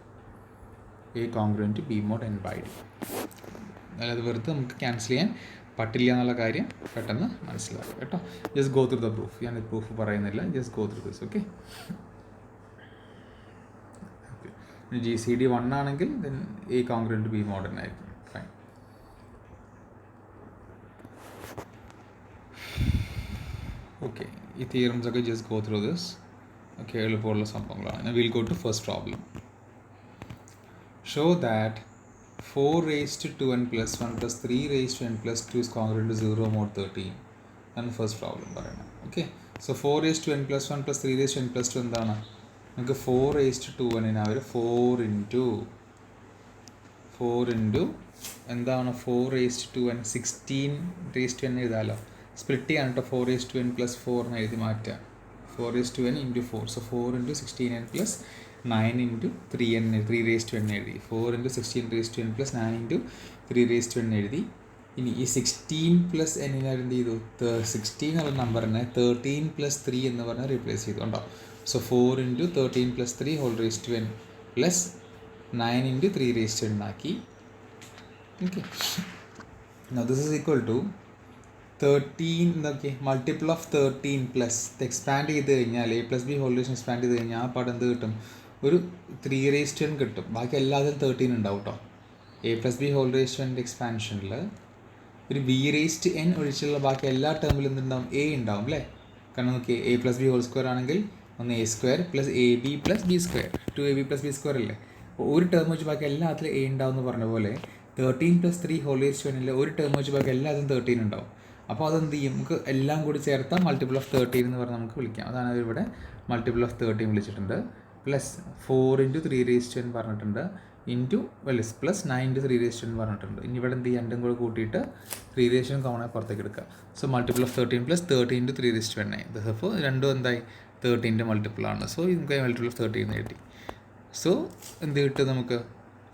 A congruent b mod n by d. അല്ലാതെ വെറുതെ നമുക്ക് ക്യാൻസൽ ചെയ്യാൻ പറ്റില്ല എന്നുള്ള കാര്യം പെട്ടെന്ന് മനസ്സിലാക്കുക കേട്ടോ. Just go through the proof. ഞാൻ പ്രൂഫ് പറയുന്നില്ല, just go through this. Okay, g c d 1 ആണെങ്കിൽ then a congruent b modern ആയിരിക്കും. ഫൈൻ. ഓക്കെ, ഈ തിയറംസ് ഒക്കെ just go through this. Okay, എളുപ്പമുള്ള സംഭവങ്ങളാണ്. Will go to first problem. Show that 4 raised to 2n plus 1 plus 3 raised to n plus 2 is congruent to 0 mod 13. And first problem പറയണം. Okay, so 4 raised to n plus 1 plus 3 raised to n plus 2 എന്താണ്? നമുക്ക് 4 raised to 2n our 4 into എന്താണ്? 4 raised to 2n 16 raised to n എഴുതാമല്ലോ. Split ചെയ്യാൻ കേട്ടോ. 4 raised to n plus 4 എന്ന് എഴുതി മാറ്റാം. 4 raised to n into 4. So 4 into 16n plus 9 into 3n, 3 raised to n എഴുതി. 4 into 16 raised to n plus 9 into 3 raised to n എഴുതി. ഇനി ഈ 16 plus എന്നിനെ എന്ത് ചെയ്തു? 16 എന്നുള്ള നമ്പറിനെ 13 പ്ലസ് 3 എന്ന് പറഞ്ഞാൽ റീപ്ലേസ് ചെയ്തു ഉണ്ടോ. So 4 into 13 plus 3 whole raise to n plus 9 into 3 raised to n ആക്കി. Okay, this is equal to 13 എന്നൊക്കെ മൾട്ടിപ്പിൾ ഓഫ് 13 പ്ലസ് എക്സ്പാൻഡ് ചെയ്ത് കഴിഞ്ഞാൽ a plus b whole raise expand ചെയ്ത് കഴിഞ്ഞാൽ ആ പാട് എന്ത് കിട്ടും? ഒരു 3 raised to n കിട്ടും. ബാക്കി എല്ലാത്തിലും 13 ഉണ്ടാവും കേട്ടോ. A plus b whole raise to എൻ്റെ എക്സ്പാൻഷനിൽ ഒരു ബി raised to n ഒഴിച്ചുള്ള ബാക്കി എല്ലാ ടേമിലും എന്തുണ്ടാവും? എ ഉണ്ടാവും അല്ലേ? കാരണം നോക്കി, a plus b whole square ആണെങ്കിൽ ഒന്ന് a square plus a b plus b square, 2ab plus b square അല്ലേ? അപ്പോൾ ഒരു ടേം വെച്ച് ബാക്കി എല്ലാത്തിലും എ ഉണ്ടാവും എന്ന് പറഞ്ഞ പോലെ 13 plus 3 whole raise to n ഒരു ടേം വെച്ച് ബാക്കി എല്ലാത്തിലും 13 ഉണ്ടാവും. അപ്പോൾ അതെന്ത് ചെയ്യും? നമുക്ക് എല്ലാം കൂടി ചേർത്താൽ മൾട്ടിപ്പിൾ ഓഫ് 13 എന്ന് പറഞ്ഞാൽ നമുക്ക് വിളിക്കാം. അതാണ് ഇവിടെ മൾട്ടിപ്പിൾ ഓഫ് 13 വിളിച്ചിട്ടുണ്ട്. Plus 4 into 3 raised to n പറഞ്ഞിട്ടുണ്ട്. Into plus 9 into 3 raised to n പറഞ്ഞിട്ടുണ്ട്. ഇനി ഇവിടെ എന്ത് രണ്ടും കൂടെ കൂട്ടിയിട്ട് 3 raised to n കോമൺ പുറത്തേക്ക് എടുക്കുക. So multiple of 13 plus 13 into 3 raised to n ആയി. അപ്പോൾ രണ്ടും എന്തായി? 13ൻ്റെ മൾട്ടിപ്പിൾ ആണ്. സോ നമുക്ക് മൾട്ടിപ്പിൾ ഓഫ് 13 എന്ന് കിട്ടി. സോ എന്ത് കിട്ടും നമുക്ക്?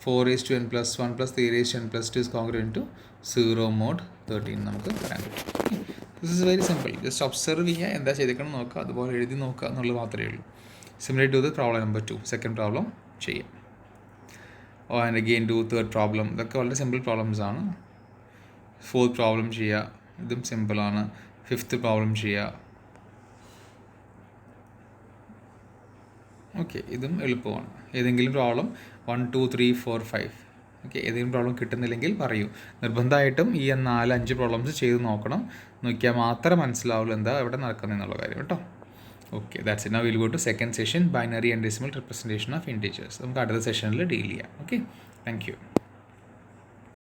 4 raised to n plus 1 plus 3 raised to n plus 2 is congruent to 0 mod 13 നമുക്ക് പറയാൻ പറ്റും. This is very simple. Just observe ചെയ്യുക, എന്താ ചെയ്തേക്കണം നോക്കുക, അതുപോലെ എഴുതി നോക്കുക എന്നുള്ളത് മാത്രമേ ഉള്ളൂ. Similarly to the problem number 2, second problem ചെയ്യാം. And again do third problem. ഇതൊക്കെ വളരെ സിമ്പിൾ പ്രോബ്ലംസ് ആണ്. ഫോർത്ത് പ്രോബ്ലം ചെയ്യുക, ഇതും സിമ്പിളാണ്. ഫിഫ്ത്ത് പ്രോബ്ലം ചെയ്യുക. ഓക്കെ, ഇതും എളുപ്പമാണ്. ഏതെങ്കിലും പ്രോബ്ലം 1 2 3 4 5 ഓക്കെ, ഏതെങ്കിലും പ്രോബ്ലം കിട്ടുന്നില്ലെങ്കിൽ പറയൂ. നിർബന്ധമായിട്ടും ഈ 4-5 പ്രോബ്ലംസ് ചെയ്ത് നോക്കണം. നോക്കിയാൽ മാത്രമേ മനസ്സിലാവുള്ളൂ എന്താ ഇവിടെ നടക്കുന്നതെന്നുള്ള കാര്യം കേട്ടോ. Okay, that's it. Now will go to second session, binary and decimal representation of integers. നമുക്ക് അടുത്ത സെഷനിൽ ഡീൽ ചെയ്യാം. Okay, thank U.